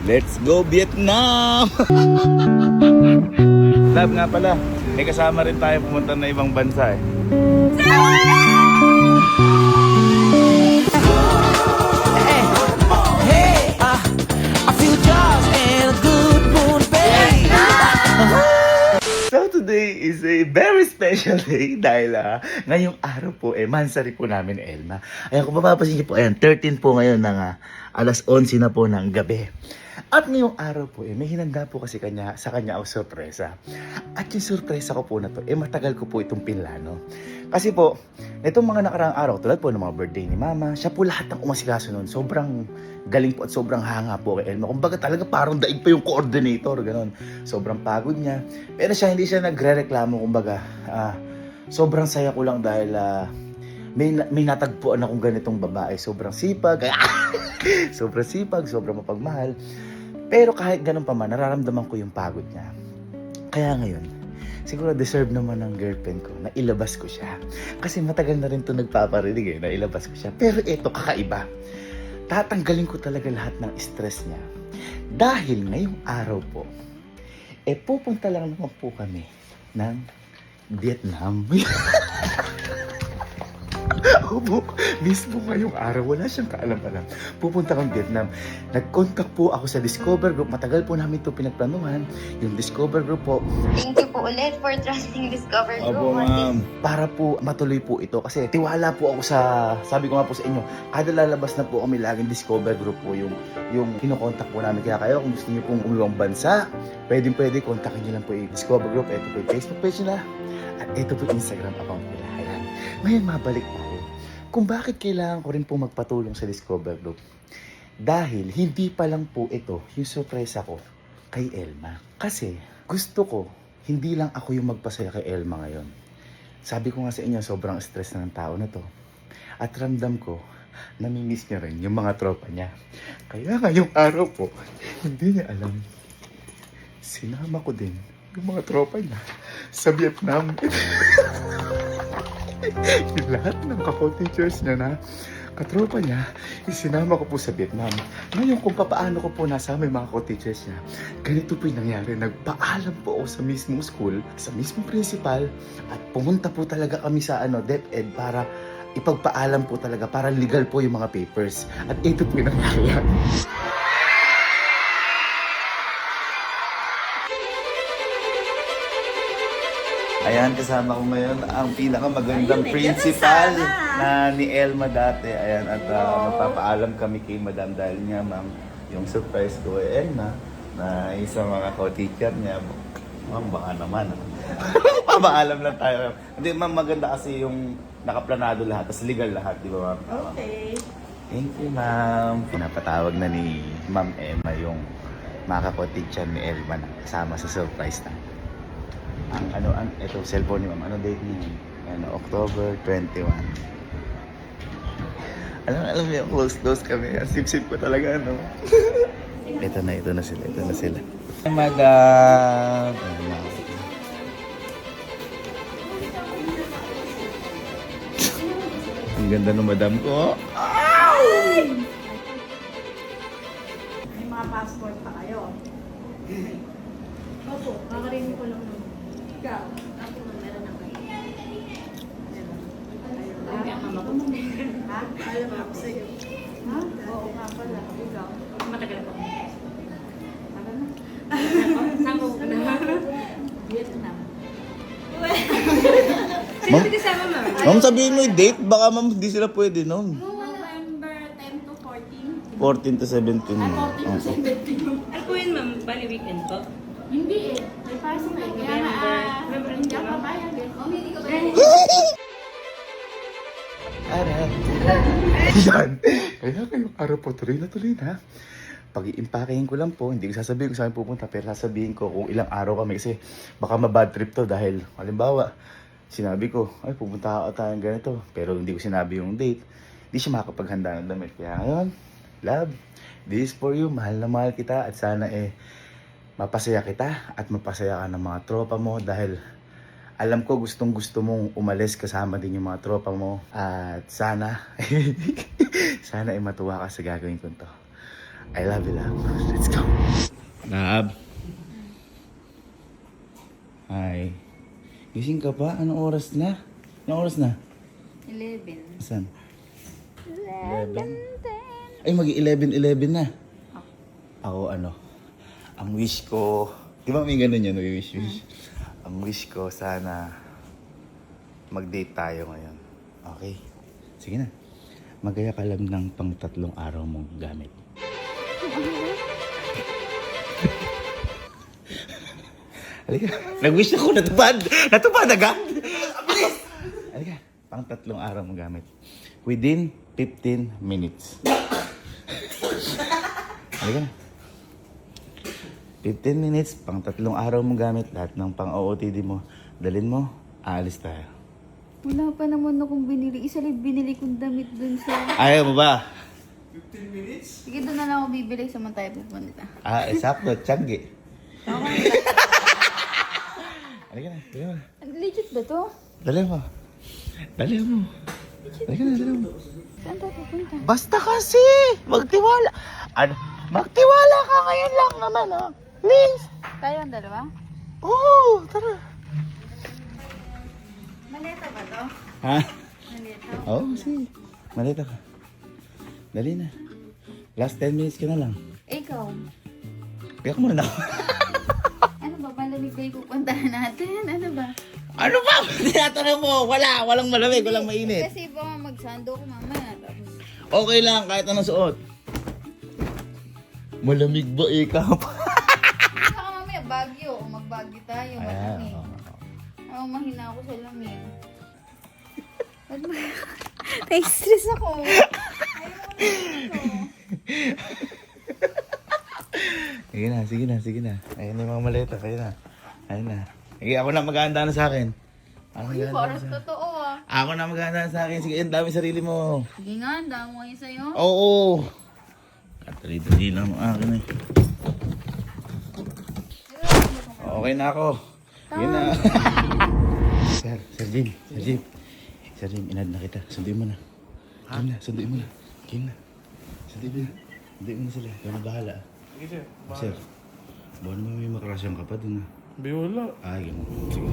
Let's go Vietnam! Love nga pala, may kasama rin tayo pumunta na ibang bansa eh. So today is a very special day dahil ngayong araw po mansari po namin ni Elma. Ayan, kung mapapansin niyo po, ayan, 13 po ngayon ng alas 11 na po ng gabi. At ngayong araw po may hinanda po kasi sa kanya ang sorpresa. At yung sorpresa ko po na to, matagal ko po itong pinlano. Kasi po, itong mga nakaraang araw, tulad po ng mga birthday ni Mama, siya po lahat ng umasikaso noon. Sobrang galing po at sobrang hanga po kay Elma. Kumbaga talaga parang daig pa yung coordinator, gano'n. Sobrang pagod niya. Pero hindi siya nagre-reklamo, kumbaga. Sobrang saya ko lang dahil may natagpuan akong ganitong babae. Sobrang sipag, sobrang mapagmahal. Pero kahit ganun pa man, nararamdaman ko yung pagod niya. Kaya ngayon, siguro deserve naman ng girlfriend ko na ilabas ko siya. Kasi matagal na rin ito nagpaparinig na ilabas ko siya. Pero ito, kakaiba. Tatanggalin ko talaga lahat ng stress niya. Dahil ngayong araw po, pupunta lang naman po kami ng Vietnam. Opo, mismo ngayong araw, wala siyang kaalam-alam. Pupunta kang Vietnam. Nag-contact po ako sa Discover Group. Matagal po namin ito pinagplanuhan. Yung Discover Group po. Thank you po ulit for trusting Discover Group. Opo, ma'am. Para po matuloy po ito. Kasi tiwala po ako sabi ko nga po sa inyo, kada lalabas na po kami laging Discover Group po yung kinokontak po namin. Kaya kayo, kung gusto niyo pong umuwang bansa, pwede, kontakin niyo lang po yung Discover Group. Ito po yung Facebook page nila. At ito po yung Instagram account nila. Ayan. Ngayon, mabalik tayo. Kung bakit kailangan ko rin po magpatulong sa Discover Group. Dahil hindi pa lang po ito yung sorpresa ko kay Elma. Kasi gusto ko, hindi lang ako yung magpasaya kay Elma ngayon. Sabi ko nga sa inyo, sobrang stress na ng tao na to. At ramdam ko, namimiss niya rin yung mga tropa niya. Kaya ngayong araw po, hindi niya alam. Sinama ko din yung mga tropa niya sa Vietnam. Yung lahat ng kako-teachers niya na katropa niya, isinama ko po sa Vietnam. Ngayon kung paano ko po nasama yung mga kako-teachers niya, ganito po yung nangyari. Nagpaalam po ako sa mismong school, sa mismong principal, at pumunta po talaga kami sa DepEd para ipagpaalam po talaga, para legal po yung mga papers. At ito po yung nangyari. Ayan, kasama ko ngayon ang pinakamagandang principal na ni Elma dati. Ayan, at magpapaalam kami kay Madam dahil niya, ma'am, yung surprise ko ay Elma na isang mga co-teacher niya. Ma'am, baka naman. Papaalam lang tayo. Hindi, ma'am, maganda kasi yung nakaplanado lahat, tas legal lahat, di ba, ma'am? Okay. Thank you, ma'am. Pinapatawag na ni Ma'am Emma yung mga co-teacher ni Elma na kasama sa surprise na. Ito, cellphone ni ma'am. Ano date niya? October 21. Alam mo yung close kami. Sip-sip ko talaga, ano? Ito na sila. Madam! Ang ganda ng madam ko. May mga passport pa kayo. Opo, kakarinig ko lang naman. Ikaw? Ako meron na kayo. Ha? Alam ako sa'yo. Ha? Oo nga pala. Ikaw? Matagal po. Tagal na. Sama ko na. Vietnam. Ma'am, Sige, sama ma'am. ma'am, sabihin mo yung date. Baka ma'am, hindi sila pwede noon. November 10 to 14. 14 to 17. 14 to 17. Ano po yun ma'am? Bali weekend po? Hindi eh. May pasok eh. Kaya na, November. hindi ako papayag eh. Hindi ka ba? Yan. Kaya kayong araw po, tuloy na. Pag-i-impacking ko lang po, hindi ko sasabihin kung saan pupunta, pero sasabihin ko kung ilang araw kami kasi baka ma-bad trip to dahil, halimbawa, sinabi ko, ay pupunta ako tayong ganito, pero hindi ko sinabi yung date, hindi siya makapaghanda ng damit. Kaya ngayon, love, this is for you, mahal na mahal kita at sana mapasaya kita at mapasaya ka ng mga tropa mo dahil alam ko gustong gusto mong umalis kasama din yung mga tropa mo at sana sana matuwa ka sa gagawin ko to. I love you, love. Let's go. Gising ka pa? Anong oras na? Anong oras na? 11. Saan? 11? Ay, mag-11 na. Ako, ang wish ko, di ba may ganun yan, wish. Ang wish ko, sana mag-date tayo ngayon. Okay? Sige na. Magaya ka lang ng pang 3 araw mong gamit. Halika. Nag-wish ako, natupad! Natupad agad! Bilis! Halika. Pang 3 araw mong gamit. Within 15 minutes. Halika na. 15 minutes, pang 3 araw mong gamit, lahat ng pang-OOTD mo, dalhin mo, aalis tayo. Wala pa naman akong binili. Isa lang binili kong damit dun sa... Ayaw mo ba? Sige, doon na lang ako bibili sa man tayo pupunta. Sakto, tiyanggi. Halika na, dali mo. Legit ba to? Dali mo. Dali mo. Halika na, dali mo. Saan tayo pupunta? Basta kasi, magtiwala. Magtiwala ka ngayon lang naman, ha? Please. Tayo ang dalawa? Oo, tara. Maleta ba to? Ha? Maleta? Oo, sige. Malita ka. Dali na. Last 10 minutes ka na lang. Ikaw, Piyak mo na ako. ano ba? Malamig ba yung pupuntahan natin? Ano ba? Ano ba? Tinatanong mo. Walang malamig, walang mainit. Kasi baka magsando ko mamaya. Tapos, Okay lang, kahit anong suot. Malamig ba ikaw? saka mamaya Baguio. O mag-Baguio tayo. Malamig. Oo, mahina ako sa lamig. Ba't ba? Na-stress ako. Sige na. Ayun na yung mga maleta, kayo na. Ayun na. Sige, ako na maghahanda na sa akin. Uy, parang totoo ah. Ako na maghahanda na sa akin. Sige, ang dami sarili mo. Sige nga, ang dami mo kayo sa'yo. Oo. Katali-dali lang ang akin eh. Okay na ako. Sige na. Sir Jim, inad na kita. Sunduin mo na. Sunduin mo na. Sunduin mo na sila. Kaya na bahala. Sige, sir. Sir, buwan naman may makrasyon ka pa dun. Di wala. Ay, ganun. Sige.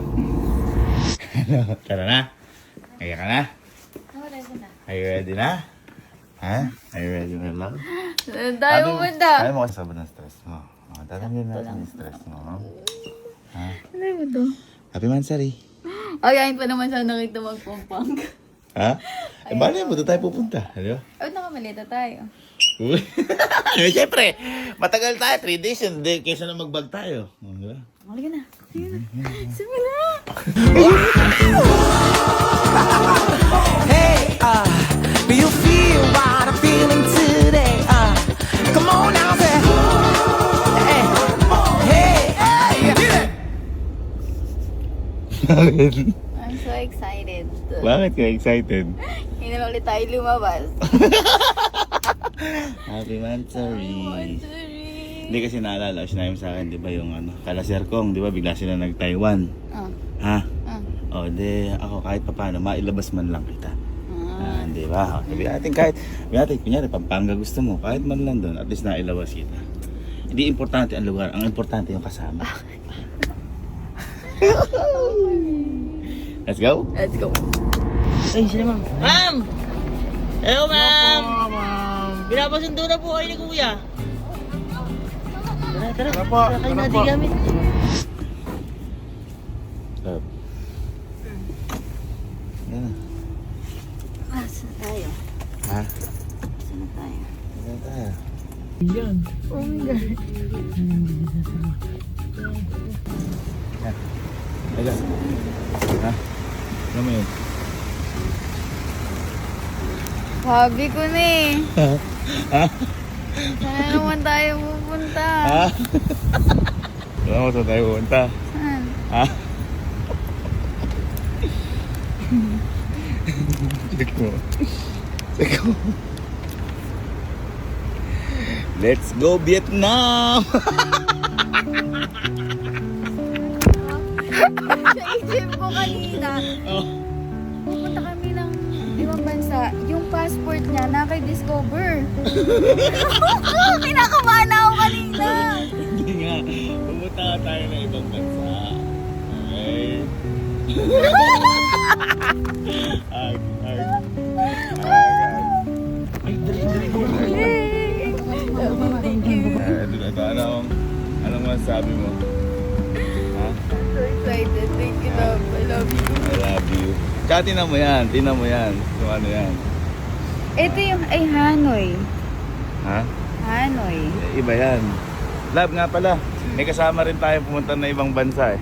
Tara na. Kaya ka na? Wala ko na. Are you ready na? Ha? Are you ready na lang? Saan tayo pupunta? Ayaw mo kasi sobrang ng stress mo. Tatanggalin natin yung stress mo. Ha? Ano mo to? Happy Mansari. Ayayin pa naman siya nakita magpumpang. Ha? Bali mo, doon tayo pupunta. Ano? Ay, nakamalita tayo. Uy. Siyempre, matagal tayo. 3 days yun. Kaysa na mag-bag tayo. Diba? Halika na. Sige na. Simula. Hey, do you feel what I'm feeling today? Come on now, say, hey, get it. I'm so excited. Bakit ka excited? Hindi na ulit tayo lumabas. Happy Mansari. Sorry. Hindi kasi naalala, sinabi sa akin, di ba yung kalaser kong, di ba bigla sila nag-Taiwan. Ha? O, di ako kahit paano, mailabas man lang kita. Di ba? O, sabi natin kahit, kunyari, Pampanga gusto mo, kahit man lang doon, at least nailabas kita. Hindi importante ang lugar, ang importante yung kasama. Let's go? Let's go. Ay, sila ma'am. Ma'am! Hello, ma'am! Pinapasundo na po kayo ni kuya. Tara. Tara kayo natin gamit. Stop. Yan na. Saan tayo? Ha? Saan tayo? Yan tayo. Yan. Oh my God. Ayan. Ha? Ano mo yun? Sabi ko na eh. Ha? Saan naman tayo pupunta? Ha? Alam mo saan tayo pupunta? Saan? Ha? Check mo. Let's go Vietnam! Sa isip ko kanina, pupunta kami ng ibang bansa. Yung passport niya, naka-discover. Kinakabahan ako kanina. Hindi nga. Pumunta tayo ng ibang bansa. Okay? Ag. Anong masasabi mo? Ha? So excited. Thank you, love. I love you. I love you. Tsaka tinan mo yan. Kung ano yan. Ito yung, ay, Hanoi. Ha? Hanoi. Iba yan. Love nga pala, may kasama rin tayo pumunta na ibang bansa eh.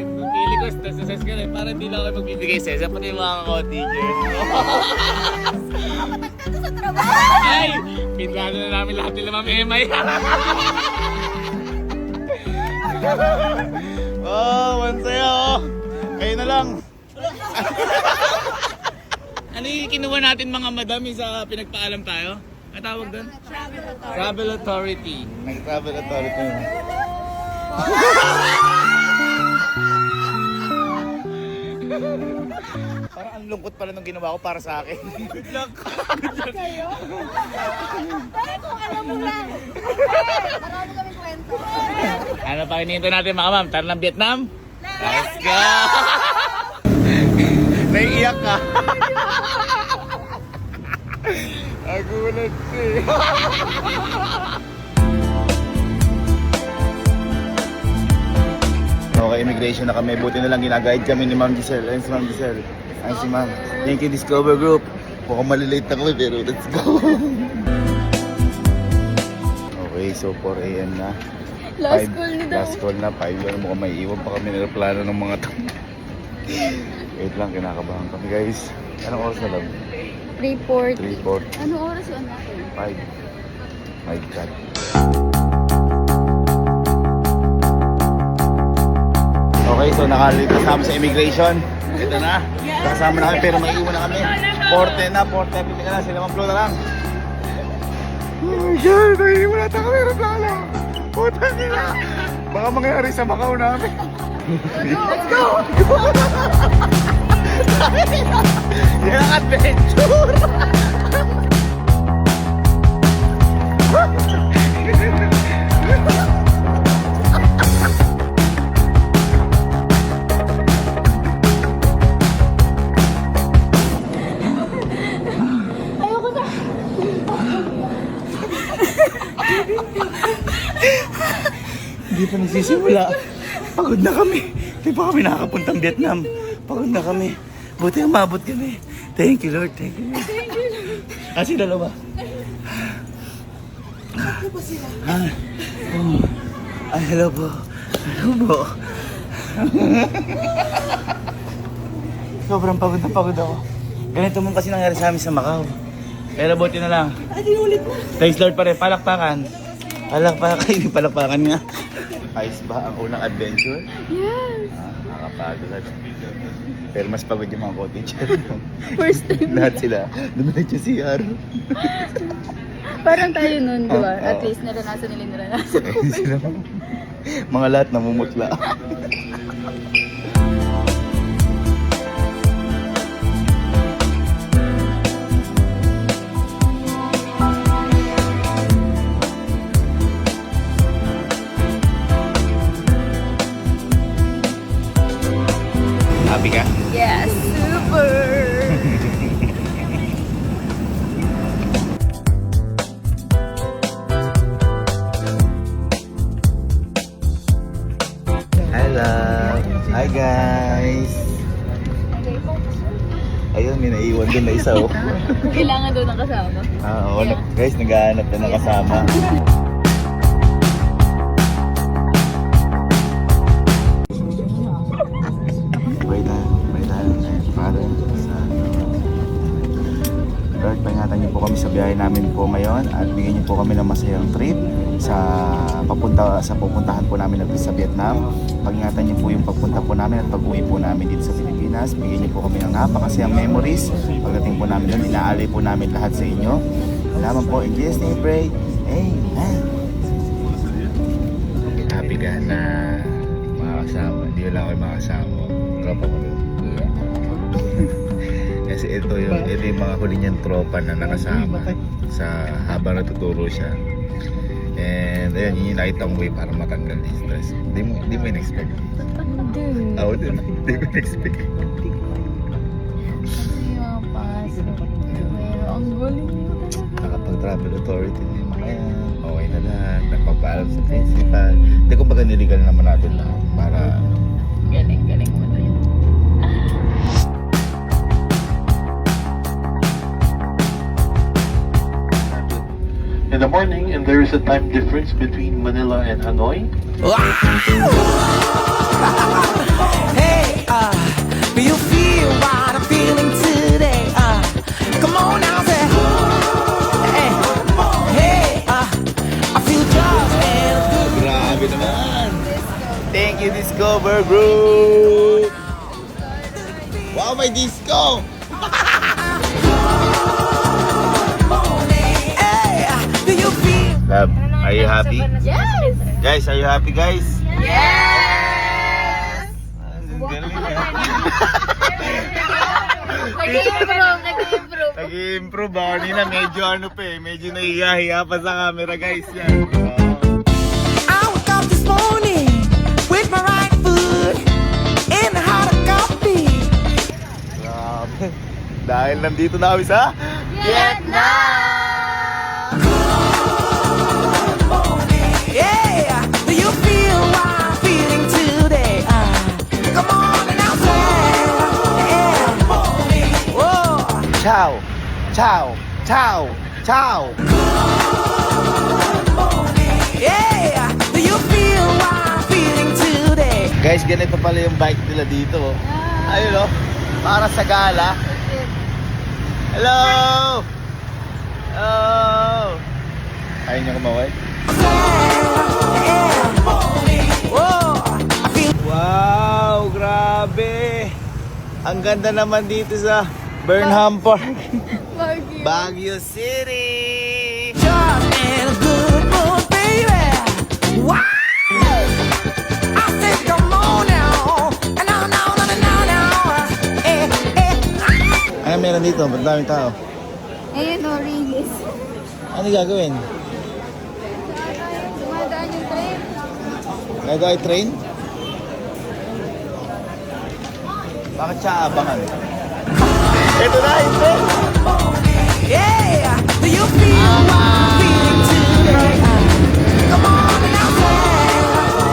Pili ko success ka rin para hindi lang ako magbibigay sesa pati yung mga co-teachers. Ay! Pinlano na namin lahat nila Ma'am Emay. Oh, mansaya oh. Kayo na lang. Ano yung kinuha natin mga madami sa pinagpaalam tayo? Ang tawag doon? Travel Authority. Nag-travel authority na. Parang ang lungkot pala nung ginawa ko para sa akin. Good luck. Ano pa hinihintay natin mga ma'am? Tara ng Vietnam? Let's go! Naiiyak ka. Nagulat siya. Okay, immigration na kami. Buti na lang ginaguide kami ni Ma'am Giselle. Ayun si Ma'am Giselle. Ayun si Ma'am. Thank you Discover Group. Mukhang malilate na kami pero let's go. Okay, so 4 AM na. Last call ni daw. Last call na. 5 yan. Mukhang may iwan pa kami na plano ng mga to. Wait lang, kinakabahan kami guys. Anong oras na lang? 3:40. 3:40. Ano oras yun natin? 5. My God. Okay, so nakalito na kami sa immigration. Ito na. Kasama na kami pero may iwan na kami. 4:10 na, 4:30 na. Sila mag-flow na lang. Oh my God, naiiwan natin kami. Replano. Puta nila. Baka mangyari sa Macau namin. Let's go! Yan ang adventure! Hindi pa nagsisimula. Pagod na kami. Hindi pa kami nakakapuntang Vietnam. Pagod na kami. Buti umabot kami. Thank you Lord. Thank you Lord. Ah, sila ba? Ano ba sila? Ay, hello po. Hello po. Sobrang pagod na pagod ako. Ganito mo kasi nangyari sa amin sa Macau. Pero buti na lang. Thanks Lord pa rin. Palakpakan. Palakpakan. Palakpakan nga. Ayos ba ang unang adventure? Yes. Nakakapagod. Pero mas pagod yung mga co-teacher. First time. Lahat sila. Dumilit yung CR. Parang tayo nun, di ba? Oo. At least naranasan nila yung naranasan. Ayun sila. Mga lahat namumutla. Happy ka? Yes, super! Hello! Hi guys! Ayun, may naiwan doon na isa oh. Kailangan doon ng kasama. Oo, guys, naghahanap na ng kasama. Lord, pangingatan niyo po kami sa biyahe namin po ngayon at bigyan niyo po kami ng masayang trip sa pupuntahan po namin sa Vietnam. Pangingatan niyo po yung pagpunta po namin at pag-uwi po namin dito sa Pilipinas. Pilipinas. Bigyan niyo po kami ng napakasayang memories. Pagdating po namin doon, inaalay po namin lahat sa inyo. Salamat po. In Jesus' name, pray. Amen. Happy ka na makakasama. Hindi lang ako makakasama. Tropa ko doon. Kasi ito yung mga huli niyang tropa na nakasama sa habang natuturo siya. And ayun, yun yung nakita kong way para matanggal yung stress. Hindi mo in-expect. Ako din, hindi ko in-expect. Kasi yung pasok. Pero ang galing mo talaga. Nakapag-travel authority na yung mga yan. Okay na lahat. Nagpapaalam sa principal. Hindi, kumbaga niligal naman natin lahat para Galing mo talaga. in the morning, and there is a time difference between Manila and Hanoi. Hey, do you feel what I'm feeling today? Come on now, say, hey, hey, I feel just as good. grabe naman. Thank you, Discover Group. Wow, may disco. Hey, do you feel? Love, are you happy? Yes! Guys, are you happy, guys? Yes! Nag-improve. Nag-improve ba? Kanina medyo ano pa eh. Medyo nahihiya pa sa camera, guys. Yan. I woke up this morning with my right foot in the hot coffee. Grabe. Dahil nandito na kami sa Vietnam! Yeah, do you feel what I'm feeling today? Come on and I'll say, yeah. Whoa. Ciao! Ciao! Ciao! Ciao! Yeah, do you feel what I'm feeling today? Guys, ganito pala yung bike nila dito. Ayun o. Para sa gala. Hello! Hello! Ayaw niyo kumaway? Whoa, I feel Wow! Grabe! Ang ganda naman dito sa Burnham Park. Baguio. Baguio City! just in a good mood, baby. Wow! I said, come on now, and now, Ano meron dito? Ba't daming tao? Ayun o, Regis. Ano gagawin? Dumadaan yung train. Gagawin train? Bakit siya abangan? Ito na, ito! Yeah, do you feel what I'm feeling today? Come on and I'll say,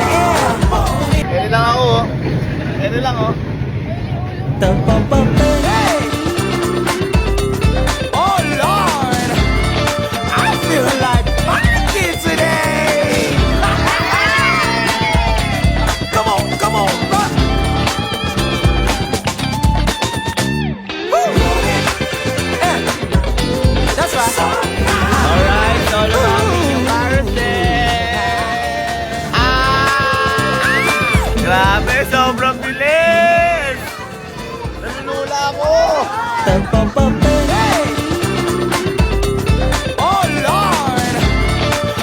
yeah. Ito lang ako, oh. Ito lang, oh. Hey! Oh Lord, I feel like fighting today. Come on, run. Woo! Yeah. That's right. Alright, solo namin yung Grabe, sobrang bilis! Nanunula ako! Hey! Oh Lord,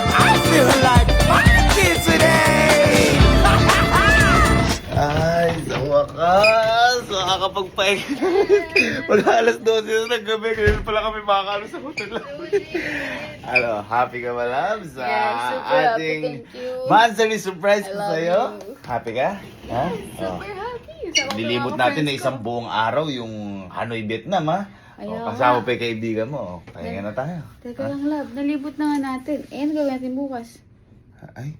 I feel like fighting today. Ay, sa wakas! Makakapagpahinga namin. Pag alas 12 na ng gabi, ngayon pala kami makakano sa hotel namin. Ano, happy ka ba, love? Sa Yes, super happy, ating thank you. monthly surprise I ko love sa'yo. you. Happy ka? Ha? Super happy. Sama ko Nilibot mga natin na friends isang ko. buong araw yung Hanoi, Vietnam, ha? Ayaw Kasama nga. pa yung kaibigan mo. Pahinga na tayo. Teka lang, love. Nalibot na nga natin. Eh, ano gawin natin bukas? Ay,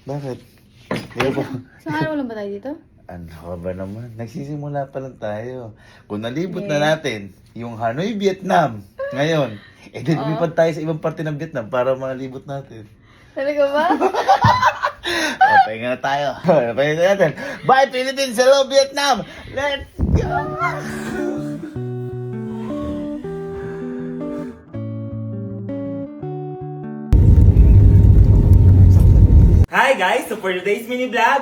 bakit? Hindi po. Isang araw lang ba tayo dito? Ano ka ba naman? Nagsisimula pa lang tayo. Kung nalibot na Yeah. natin yung Hanoi, Vietnam, ngayon, di lumipad tayo sa ibang parte ng Vietnam para malibot natin. Talaga ba? Pahinga na tayo. Pahinga natin. Bye, Philippines! Hello, Vietnam! Let's go! Hi guys! So for today's mini vlog,